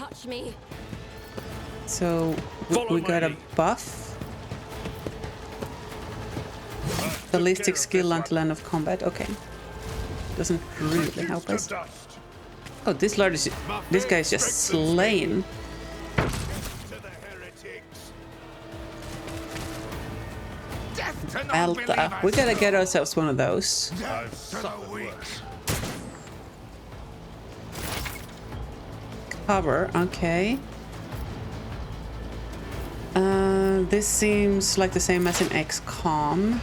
touch me. So we got a buff. Ballistic skill until end of combat. Okay. Doesn't really help us. Oh, this guy is just slain. Alta. We gotta get ourselves one of those. Cover, okay. This seems like the same as in XCOM.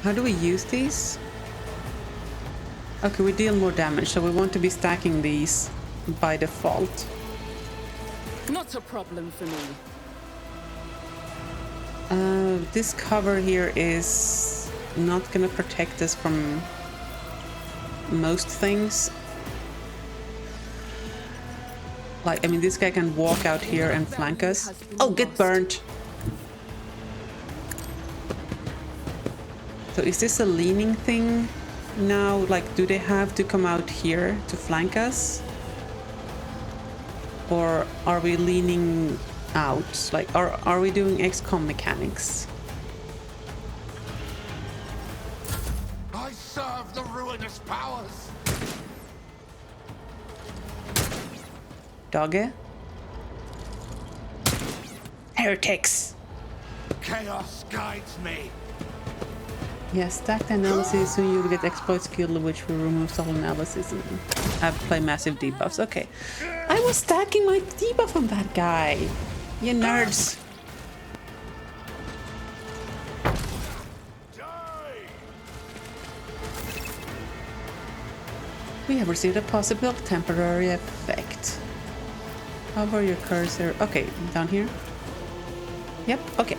How do we use these? Okay, we deal more damage, so we want to be stacking these by default. Not a problem for me. This cover here is not gonna protect us from most things. Like, I mean, this guy can walk out here and flank us. Oh, get burnt! So is this a leaning thing now? Like, do they have to come out here to flank us? Or are we leaning out? Like, are we doing XCOM mechanics? I serve the ruinous powers. Dogge? Heretics! Chaos guides me. Yes, stacked analysis, soon you'll get exploit skill which will remove all analysis and apply massive debuffs. Okay. I was stacking my debuff on that guy. You nerds. We have received a possible temporary effect. Hover your cursor. Okay, down here. Yep, okay.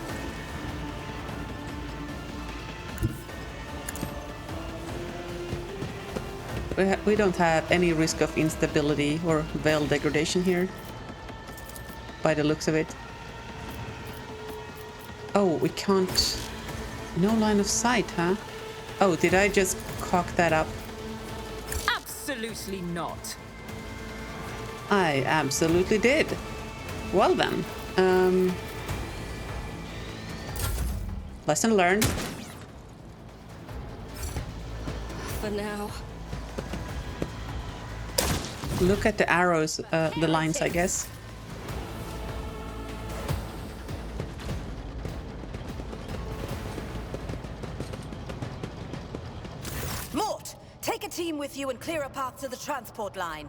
We don't have any risk of instability or veil degradation here, by the looks of it. Oh, we can't... No line of sight, huh? Oh, did I just cock that up? Absolutely not. I absolutely did. Well then. Lesson learned. For now. Look at the arrows, the lines, I guess. Mort, take a team with you and clear a path to the transport line.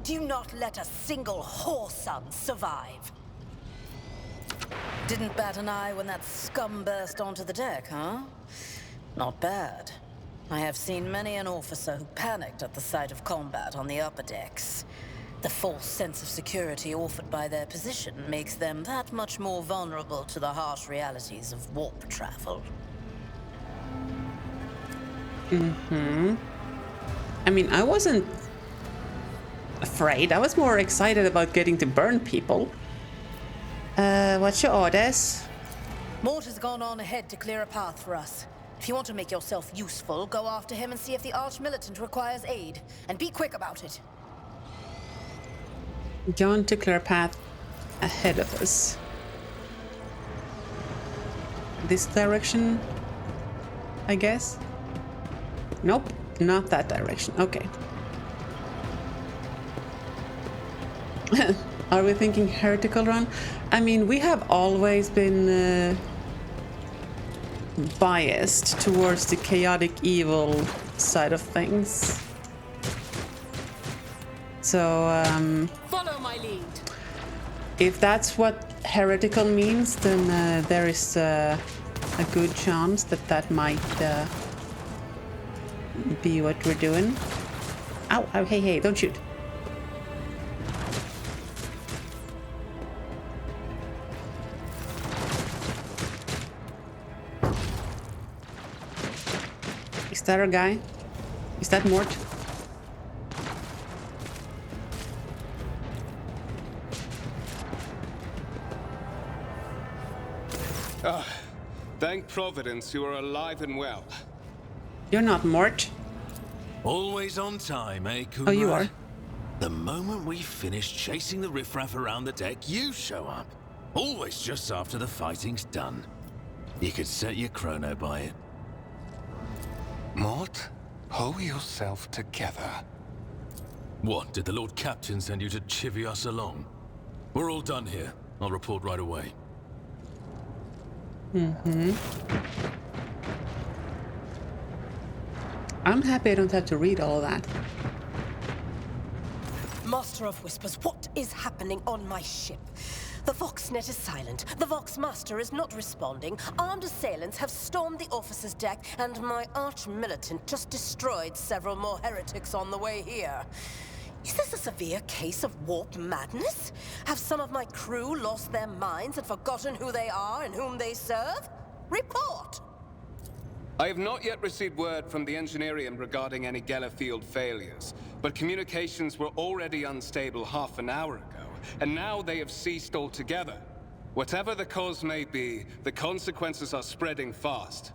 Do not let a single whoreson survive. Didn't bat an eye when that scum burst onto the deck, huh? Not bad. I have seen many an officer who panicked at the sight of combat on the upper decks. The false sense of security offered by their position makes them that much more vulnerable to the harsh realities of warp travel. I mean, I wasn't afraid. I was more excited about getting to burn people. What's your orders? Mort has gone on ahead to clear a path for us. If you want to make yourself useful, go after him and see if the Arch-Militant requires aid. And be quick about it. Gone to clear a path ahead of us. This direction, I guess? Nope, not that direction. Okay. Are we thinking heretical run? I mean, we have always been biased towards the chaotic evil side of things. So, Follow my lead. if that's what heretical means, then there is a good chance that that might be what we're doing. Ow, ow, hey, hey, don't shoot. Is that our guy? Is that Mort? Thank Providence you are alive and well. You're not Mort. Always on time, eh, Kumra? Oh, you are. The moment we finish chasing the riffraff around the deck, you show up. Always just after the fighting's done. You could set your chrono by it. Mort, pull yourself together. What, did the Lord Captain send you to chivvy us along? We're all done here. I'll report right away. I'm happy I don't have to read all of that. Master of Whispers, what is happening on my ship? The Voxnet is silent. The Vox Master is not responding. Armed assailants have stormed the officer's deck, and my arch-militant just destroyed several more heretics on the way here. Is this a severe case of warp madness? Have some of my crew lost their minds and forgotten who they are and whom they serve? Report! I have not yet received word from the Engineerium regarding any Geller field failures, but communications were already unstable half an hour ago, and now they have ceased altogether. Whatever the cause may be, the consequences are spreading fast.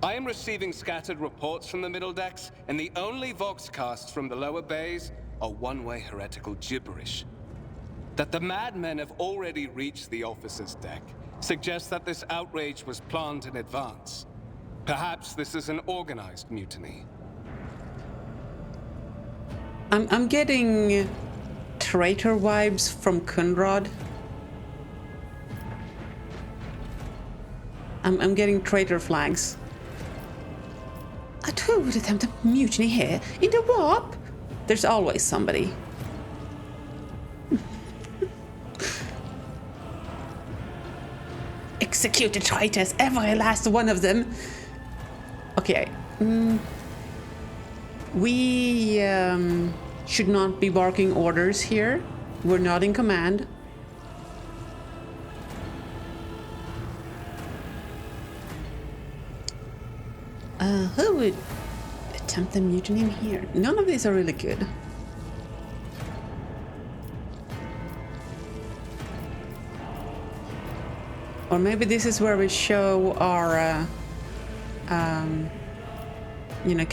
I am receiving scattered reports from the middle decks, and the only voxcasts from the lower bays are one-way heretical gibberish. That the madmen have already reached the officer's deck suggests that this outrage was planned in advance. Perhaps this is an organized mutiny. I'm getting traitor vibes from Kunrad. I'm getting traitor flags. I too would attempt a mutiny here in the warp. There's always somebody. Execute the traitors, every last one of them. Okay. We should not be barking orders here. We're not in command. Who would attempt a mutiny in here? None of these are really good. Or maybe this is where we show our, you know,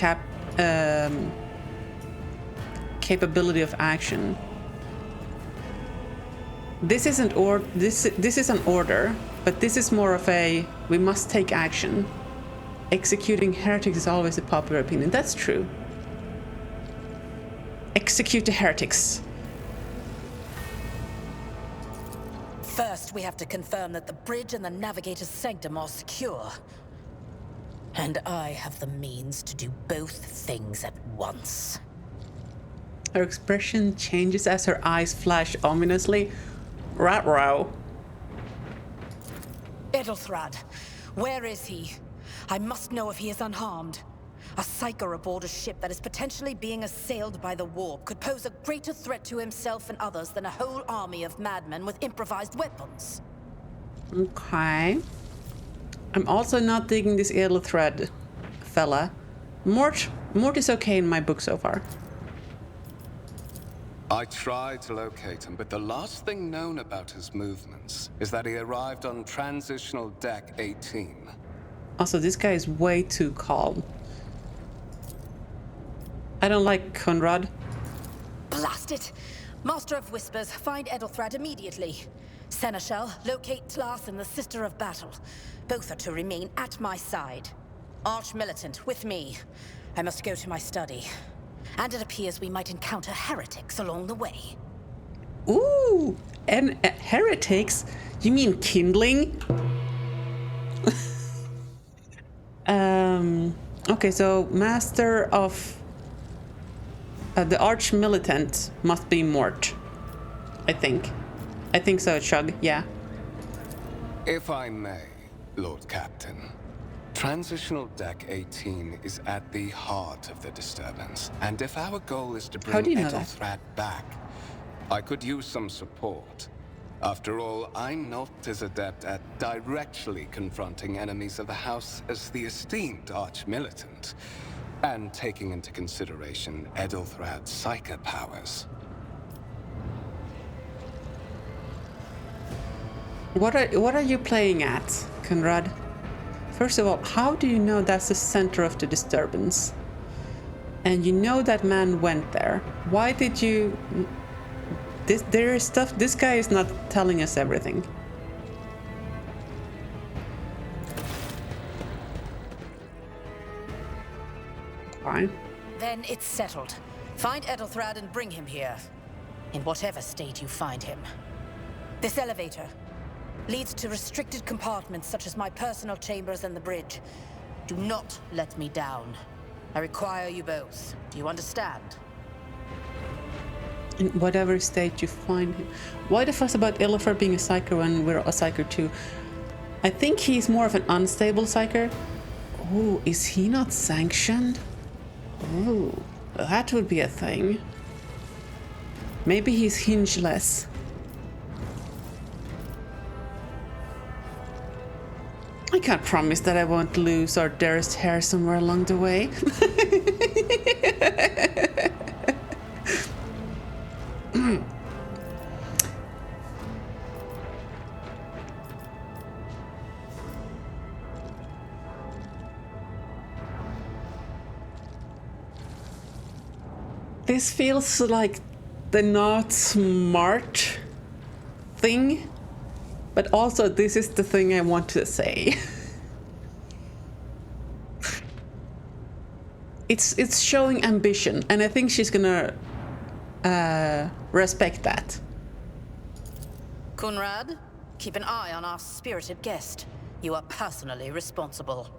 capability of action. This isn't this is an order, but this is more of a we must take action. Executing heretics is always a popular opinion. That's true. Execute the heretics. First, we have to confirm that the bridge and the navigator's sanctum are secure. And I have the means to do both things at once. Her expression changes as her eyes flash ominously. Rat-row. Edelthrad, where is he? I must know if he is unharmed. A psyker aboard a ship that is potentially being assailed by the warp could pose a greater threat to himself and others than a whole army of madmen with improvised weapons. Okay. I'm also not digging this Edelthread fella. Mort is okay in my book so far. I tried to locate him, but the last thing known about his movements is that he arrived on transitional deck 18. Also, this guy is way too calm. I don't like Conrad. Blast it! Master of Whispers, find Edelthrad immediately. Seneschal, locate Tlas and the Sister of Battle. Both are to remain at my side. Arch-militant, with me. I must go to my study. And it appears we might encounter heretics along the way. Ooh! And heretics? You mean kindling? Okay, so Master of... the Arch-militant must be Mort. I think. I think so, Chug, yeah. If I may, Lord Captain. Transitional Deck 18 is at the heart of the disturbance, and if our goal is to How do bring you know that? Edelthrad back, I could use some support. After all, I'm not as adept at directly confronting enemies of the House as the esteemed Arch-militant, and taking into consideration Edelthrad's psyker powers. What are you playing at, Conrad? First of all, how do you know that's the center of the disturbance? And you know that man went there. Why did you... There is stuff... This guy is not telling us everything. Fine. Then it's settled. Find Ethelthrad and bring him here. In whatever state you find him. This elevator leads to restricted compartments such as my personal chambers and the bridge. Do not let me down. I require you both. Do you understand? In whatever state you find him. Why the fuss about Illifer being a psyker when we're a psyker too? I think he's more of an unstable psyker. Oh, is he not sanctioned? Oh, that would be a thing. Maybe he's hingeless. I can't promise that I won't lose our dearest hair somewhere along the way. This feels like the not smart thing, but also this is the thing I want to say. It's showing ambition, and I think she's gonna respect that. Conrad, keep an eye on our spirited guest. You are personally responsible.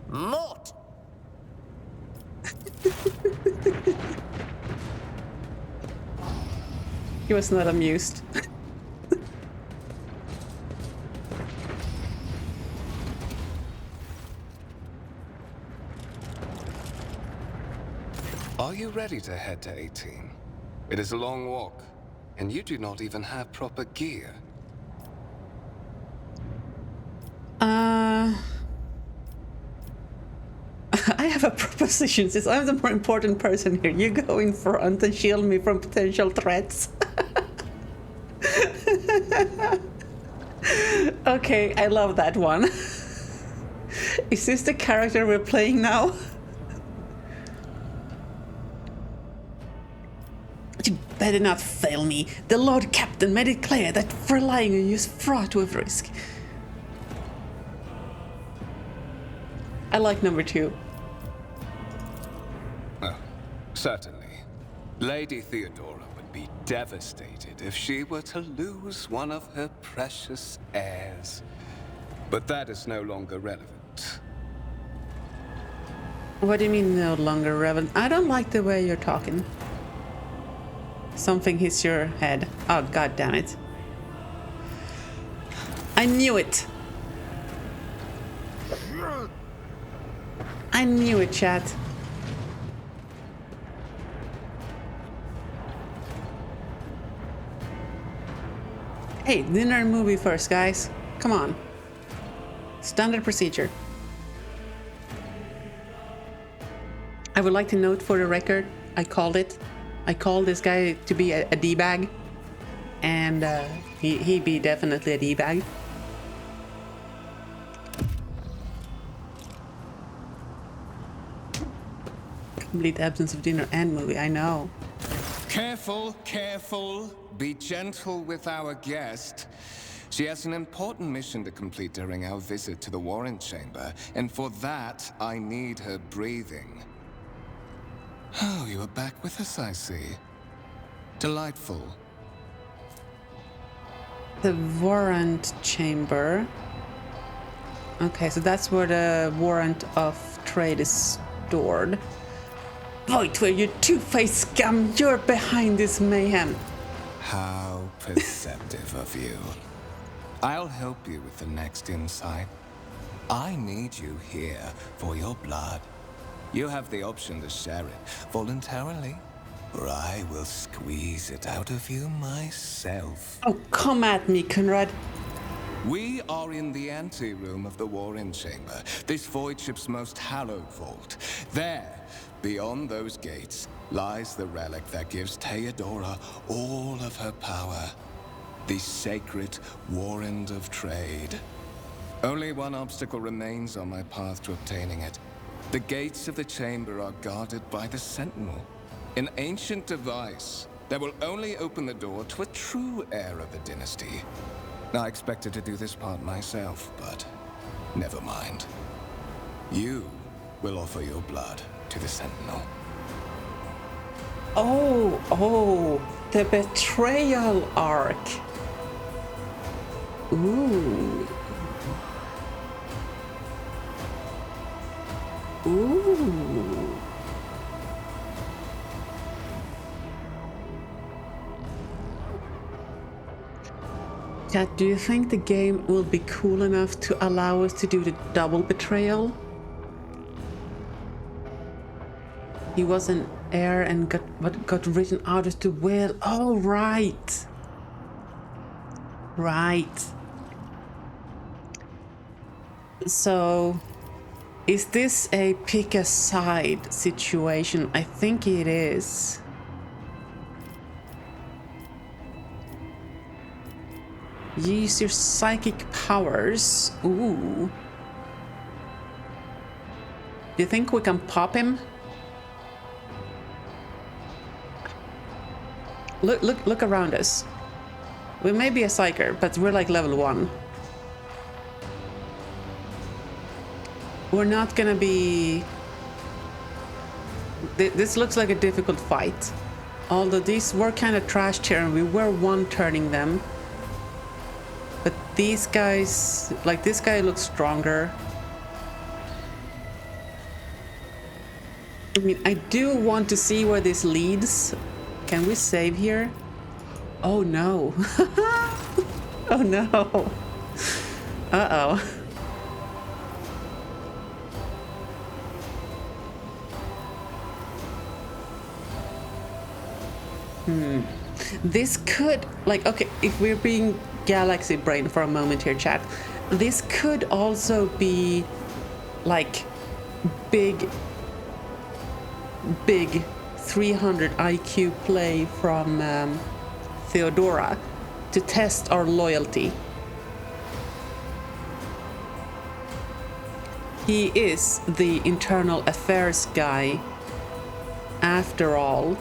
Mort! He was not amused. Are you ready to head to 18? It is a long walk, and you do not even have proper gear. I have a proposition. Since I'm the more important person here, you go in front and shield me from potential threats. Okay, I love that one. Is this the character we're playing now? You better not fail me. The Lord Captain made it clear that relying on you is fraught with risk. I like number 2. Oh, certainly. Lady Theodora would be devastated if she were to lose one of her precious heirs. But that is no longer relevant. What do you mean no longer relevant? I don't like the way you're talking. Something hits your head. Oh, god damn it. I knew it. I knew it, chat. Hey, dinner and movie first, guys. Come on. Standard procedure. I would like to note for the record, I called it. I called this guy to be a D-bag. And he'd be definitely a D-bag. Complete absence of dinner and movie, I know. Careful, careful. Be gentle with our guest. She has an important mission to complete during our visit to the Warren Chamber, and for that, I need her breathing. Oh, you are back with us, I see. Delightful. The Warrant Chamber. Okay, so that's where the warrant of trade is stored. Void, where you two-faced scum, you're behind this mayhem. How perceptive of you. I'll help you with the next insight. I need you here for your blood. You have the option to share it voluntarily, or I will squeeze it out of you myself. Oh, come at me, Conrad. We are in the anteroom of the Warren Chamber, this void ship's most hallowed vault. There, beyond those gates, lies the relic that gives Theodora all of her power. The sacred Warrant of Trade. Only one obstacle remains on my path to obtaining it. The gates of the chamber are guarded by the Sentinel, an ancient device that will only open the door to a true heir of the dynasty. I expected to do this part myself, but never mind. You will offer your blood to the Sentinel. Oh, the betrayal arc. Ooh. Ooh. Chat, do you think the game will be cool enough to allow us to do the double betrayal? He was an heir and got written out of the will. Oh, right. Right. So, is this a pick a side situation? I think it is. Use your psychic powers. Ooh. Do you think we can pop him? Look around us. We may be a psyker, but we're like level 1. We're not gonna be... This looks like a difficult fight. Although these were kind of trashed here and we were one-turning them. But these guys... Like, this guy looks stronger. I mean, I do want to see where this leads. Can we save here? Oh no. Oh no. Uh-oh. This could, like, okay, if we're being galaxy brain for a moment here, chat, this could also be like big 300 IQ play from Theodora to test our loyalty. He is the internal affairs guy after all,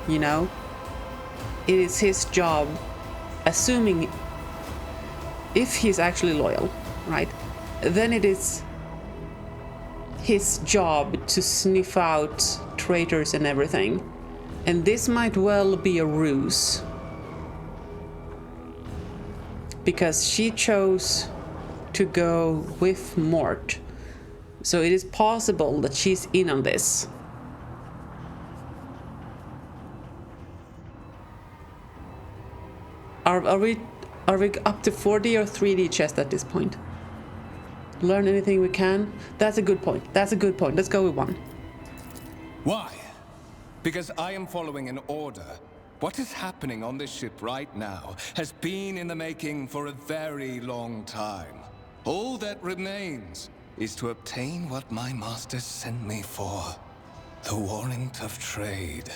you know. It is his job, assuming if he's actually loyal, right, then it is his job to sniff out traitors and everything. And this might well be a ruse, because she chose to go with Mort, so it is possible that she's in on this. Are we up to 4D or 3D chest at this point? Learn anything we can? That's a good point. That's a good point. Let's go with 1. Why? Because I am following an order. What is happening on this ship right now has been in the making for a very long time. All that remains is to obtain what my masters sent me for. The warrant of trade.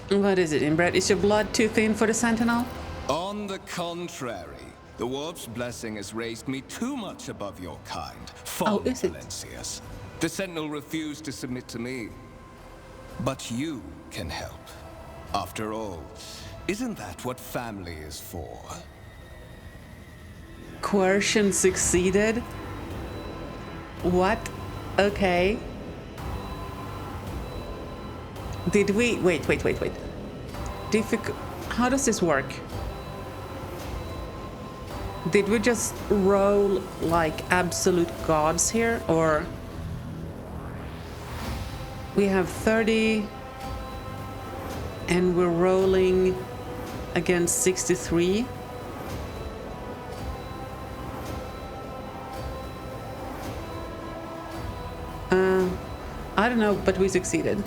What is it, inbred? Is your blood too thin for the Sentinel? On the contrary, the Warp's blessing has raised me too much above your kind. Oh, is it? Valencius. The Sentinel refused to submit to me. But you can help. After all, isn't that what family is for? Coercion succeeded? What? Okay. Did we... Wait. How does this work? Did we just roll like absolute gods here, or... We have 30 and we're rolling against 63. I don't know, but we succeeded.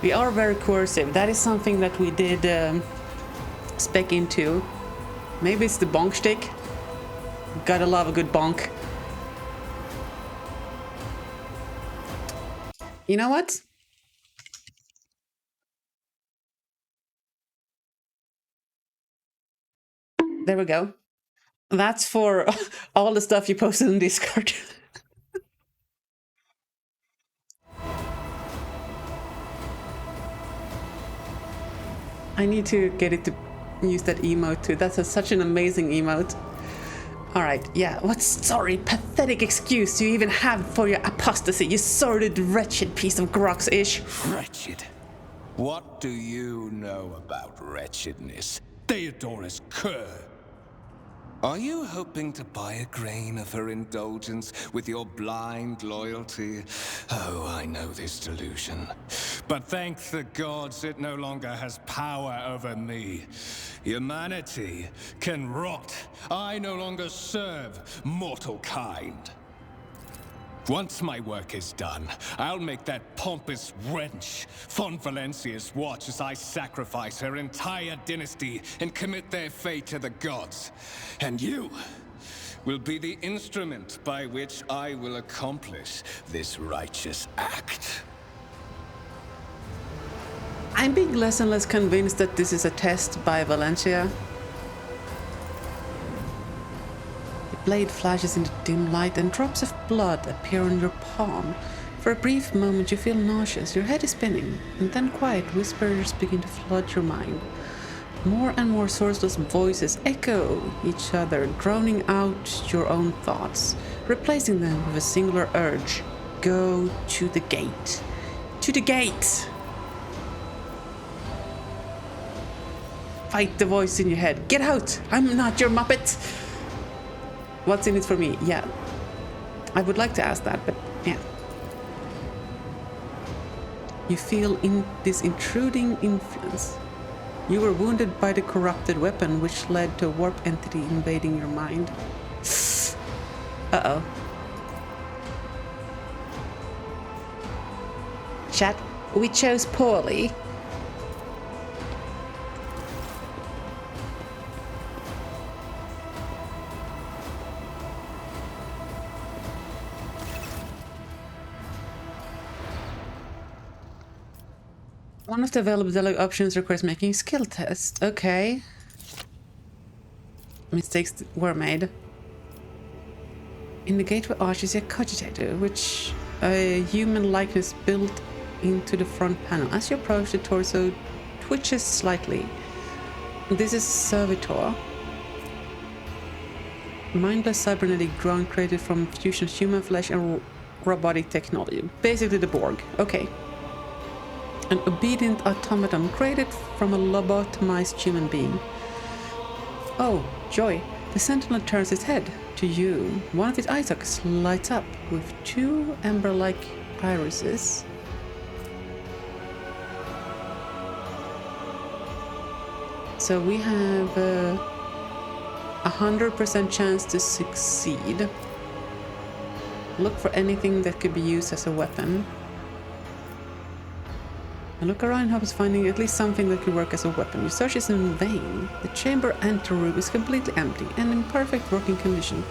We are very coercive. That is something that we did spec into. Maybe it's the bonk stick. Gotta love a good bonk. You know what? There we go. That's for all the stuff you posted in Discord. I need to get it to use that emote too. That's such an amazing emote. Alright, yeah, what sorry, pathetic excuse do you even have for your apostasy, you sordid, wretched piece of grox-ish? Wretched? What do you know about wretchedness? Theodorus Kerr. Are you hoping to buy a grain of her indulgence with your blind loyalty? Oh, I know this delusion. But thank the gods it no longer has power over me. Humanity can rot. I no longer serve mortal kind. Once my work is done, I'll make that pompous wench von Valencia's watch as I sacrifice her entire dynasty and commit their fate to the gods. And you will be the instrument by which I will accomplish this righteous act. I'm being less and less convinced that this is a test by Valencia. The blade flashes in the dim light and drops of blood appear on your palm. For a brief moment you feel nauseous, your head is spinning, and then quiet whispers begin to flood your mind. More and more sourceless voices echo each other, droning out your own thoughts, replacing them with a singular urge. Go to the gate. To the gate! Fight the voice in your head. Get out! I'm not your Muppet! What's in it for me? Yeah. I would like to ask that, but yeah. You feel this intruding influence. You were wounded by the corrupted weapon, which led to a warp entity invading your mind. Uh-oh. Chat, we chose poorly. One of the available dialogue options requires making a skill test. Okay. Mistakes were made. In the gateway arch is a cogitator, which a human likeness built into the front panel. As you approach, the torso twitches slightly. This is Servitor. Mindless cybernetic drone created from fusion of human flesh and robotic technology. Basically the Borg. Okay. An obedient automaton created from a lobotomized human being. Oh, joy. The sentinel turns its head to you. One of its eye sockets lights up with two ember-like irises. So we have 100% chance to succeed. Look for anything that could be used as a weapon. And look around, hopes finding at least something that could work as a weapon. Your search is in vain. The chamber anteroom is completely empty and in perfect working condition.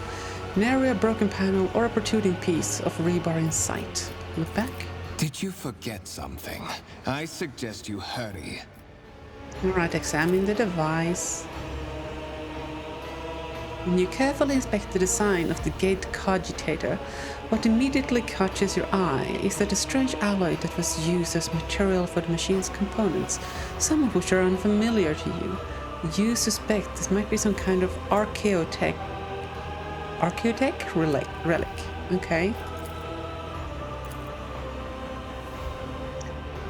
Nary a broken panel or a protruding piece of rebar in sight. Look back. Did you forget something? I suggest you hurry. Alright, examine the device. When you carefully inspect the design of the gate cogitator, what immediately catches your eye is that a strange alloy that was used as material for the machine's components, some of which are unfamiliar to you. You suspect this might be some kind of archaeotech relic. Okay.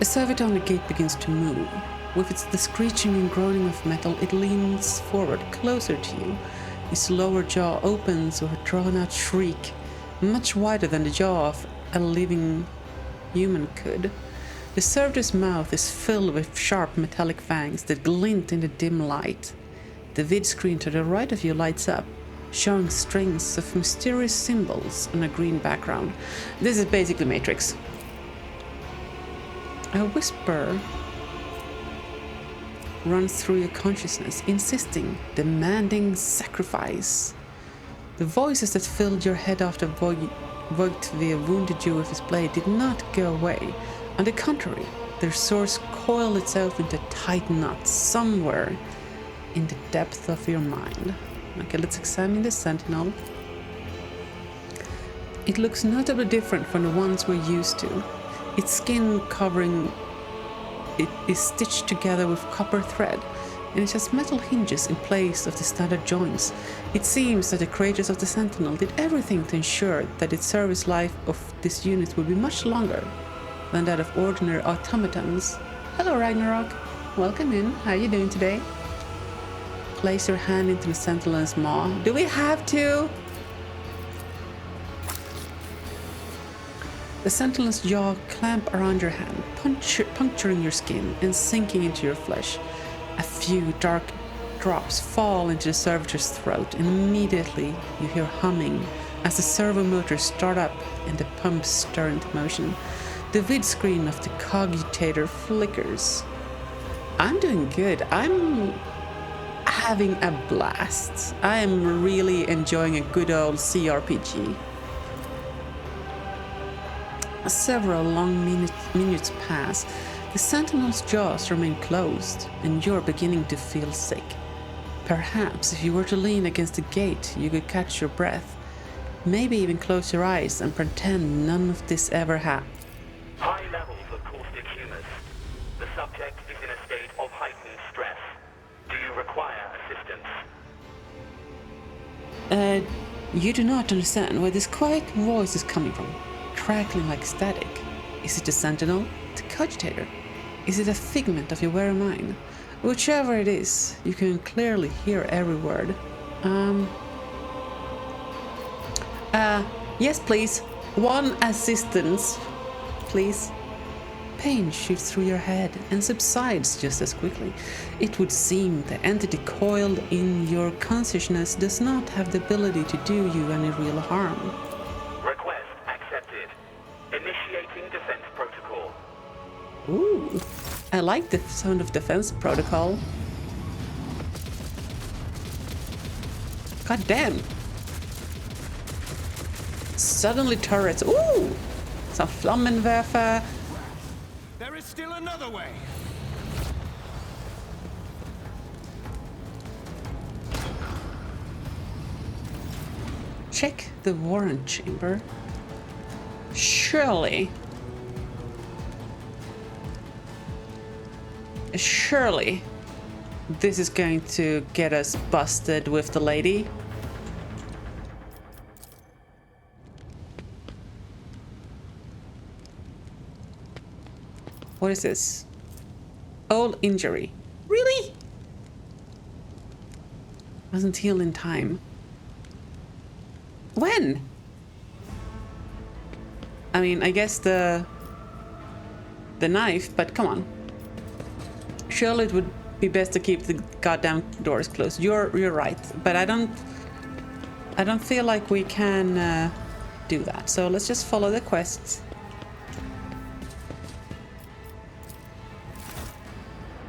A servitor on the gate begins to move. With the screeching and groaning of metal, it leans forward, closer to you. Its lower jaw opens with a drawn-out shriek, much wider than the jaw of a living human could. The servitor's mouth is filled with sharp metallic fangs that glint in the dim light. The vid screen to the right of you lights up, showing strings of mysterious symbols on a green background. This is basically Matrix. A whisper runs through your consciousness, insisting, demanding sacrifice. The voices that filled your head after Voigtvir wounded you with his blade did not go away. On the contrary, their source coiled itself into a tight knot somewhere in the depth of your mind. Okay, let's examine the Sentinel. It looks notably different from the ones we're used to. Its skin covering it is stitched together with copper thread, and it has metal hinges in place of the standard joints. It seems that the creators of the Sentinel did everything to ensure that its service life of this unit would be much longer than that of ordinary automatons. Hello, Ragnarok. Welcome in. How are you doing today? Place your hand into the Sentinel's maw. Do we have to? The Sentinel's jaw clamp around your hand, puncturing your skin and sinking into your flesh. A few dark drops fall into the servitor's throat, and immediately you hear humming as the servo motors start up and the pumps stir into motion. The vid screen of the cogitator flickers. I'm doing good. I'm having a blast. I am really enjoying a good old CRPG. Several long minutes pass. The Sentinel's jaws remain closed, and you're beginning to feel sick. Perhaps if you were to lean against the gate, you could catch your breath. Maybe even close your eyes and pretend none of this ever happened. High levels of caustic humus. The subject is in a state of heightened stress. Do you require assistance? You do not understand where this quiet voice is coming from. Crackling like static. Is it the Sentinel? The cogitator? Is it a figment of your weary mind? Whichever it is, you can clearly hear every word. Yes, please. One assistance, please. Pain shoots through your head and subsides just as quickly. It would seem the entity coiled in your consciousness does not have the ability to do you any real harm. Initiating defense protocol. Ooh, I like the sound of defense protocol. God damn. Suddenly turrets. Ooh, some Flammenwerfer. There is still another way. Check the warrant chamber. Surely this is going to get us busted with the lady. What is this? Old injury. Really? Wasn't healed in time. When? I mean, I guess the knife, but come on. Surely it would be best to keep the goddamn doors closed. You're right, but I don't feel like we can do that. So let's just follow the quests.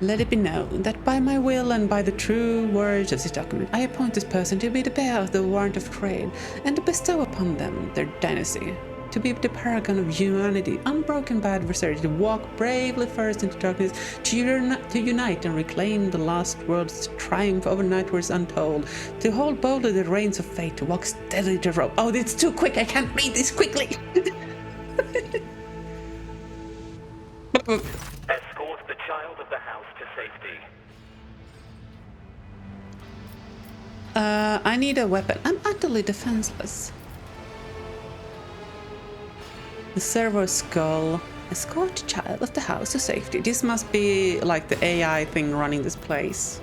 Let it be known that by my will and by the true words of this document, I appoint this person to be the bearer of the warrant of trade and to bestow upon them their dynasty. To be the paragon of humanity, unbroken by adversity, to walk bravely first into darkness, to unite and reclaim the lost world's triumph over nightmares untold, to hold boldly the reins of fate, to walk steadily to rope. Oh, it's too quick! I can't read this quickly! Escort the child of the house to safety. I need a weapon. I'm utterly defenseless. The servo skull. Escort the child of the house to safety. This must be like the AI thing running this place.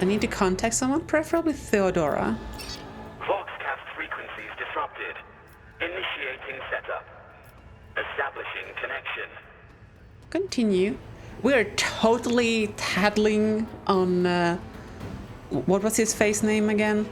I need to contact someone, preferably Theodora. Voxcast frequencies disrupted. Initiating setup. Establishing connection. Continue. We're totally tattling on... what was his face name again?